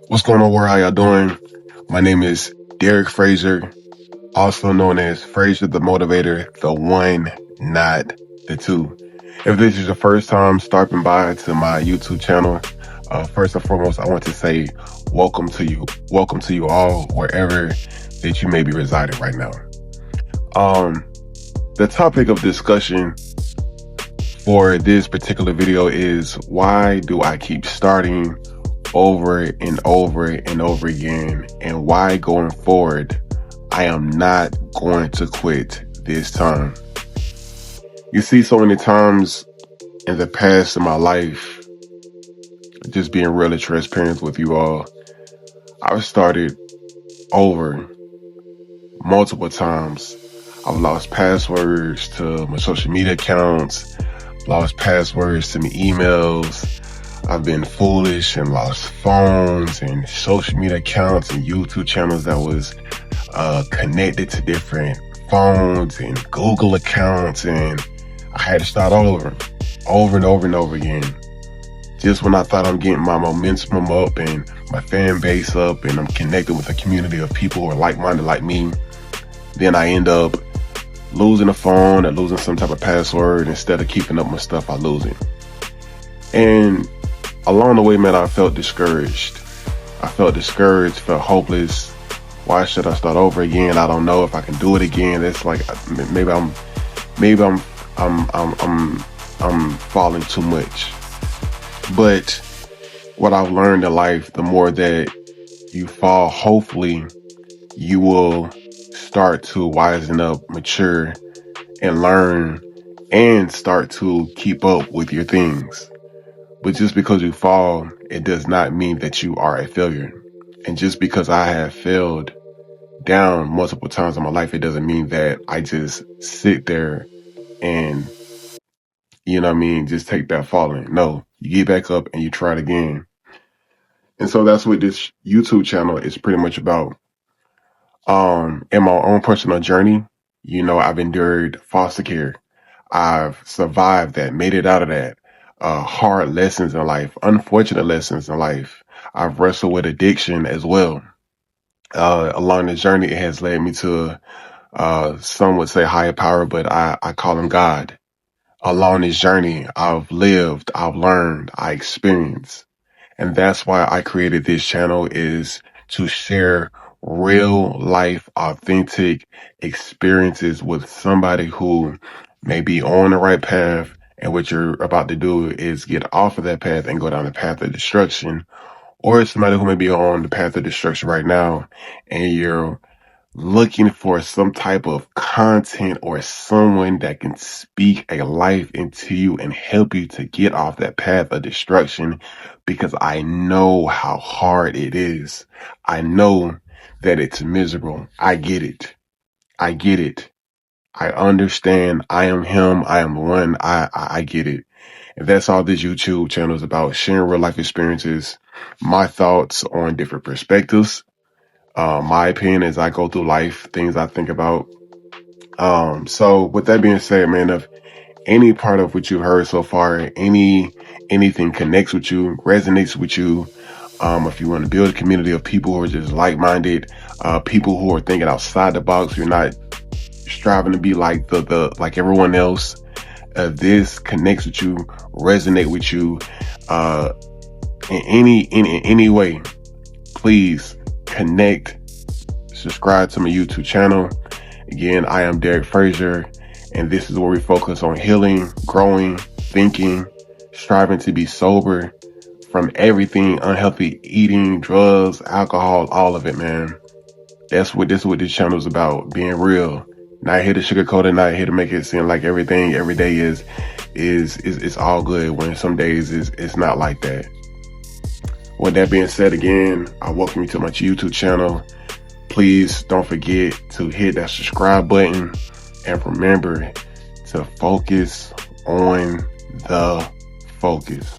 What's going on, world? How y'all doing? My name is Derrick Frazier, also known as Frazier The Motivator, the one, not the two. If this is your first time stopping by to my YouTube channel, first and foremost, I want to say welcome to you. Welcome to you all, wherever that you may be residing right now. The topic of discussion for this particular video is, why do I keep starting over and over and over again, and why going forward I am not going to quit this time? You see, so many times in the past in my life, just being really transparent with you all, I've started over multiple times. I've lost passwords to my social media accounts, lost passwords to my emails. I've been foolish and lost phones and social media accounts and YouTube channels that was connected to different phones and Google accounts, and I had to start over and over again. Just when I thought I'm getting my momentum up and my fan base up and I'm connected with a community of people who are like-minded like me, then I end up losing a phone or losing some type of password. Instead of keeping up my stuff, I lose it. And along the way, man, I felt discouraged. Felt hopeless. Why should I start over again? I don't know if I can do it again. It's like maybe I'm falling too much. But what I've learned in life, the more that you fall, hopefully you will start to wisen up, mature, and learn, and start to keep up with your things. But just because you fall, it does not mean that you are a failure. And just because I have failed down multiple times in my life, it doesn't mean that I just sit there and, just take that falling. No, you get back up and you try it again. And so that's what this YouTube channel is pretty much about. In my own personal journey, I've endured foster care. I've survived that, made it out of that. Hard lessons in life, unfortunate lessons in life. I've wrestled with addiction as well. Along the journey, it has led me to, some would say higher power, but I call him God. Along this journey, I've lived, I've learned, I experienced. And that's why I created this channel, is to share real life, authentic experiences with somebody who may be on the right path, and what you're about to do is get off of that path and go down the path of destruction. Or somebody who may be on the path of destruction right now, and you're looking for some type of content or someone that can speak a life into you and help you to get off that path of destruction, because I know how hard it is. I know that it's miserable. I get it. I understand. I am him. I am one. I get it. And that's all this YouTube channel is about: sharing real life experiences, my thoughts on different perspectives, my opinion as I go through life, things I think about. So with that being said, man, if any part of what you've heard so far, anything connects with you, resonates with you, if you want to build a community of people who are just like-minded, people who are thinking outside the box, you're not striving to be like like everyone else, this connects with you, resonate with you, in any way, please connect, subscribe to my YouTube channel. Again, I am Derrick Frazier, and this is where we focus on healing, growing, thinking, striving to be sober from everything: unhealthy eating, drugs, alcohol, all of it, man. This is what this channel is about: being real. Not here to sugarcoat it, not here to make it seem like everything every day is all good, when some days it's not like that. With that being said, again, I welcome you to my YouTube channel. Please don't forget to hit that subscribe button, and remember to focus on the focus.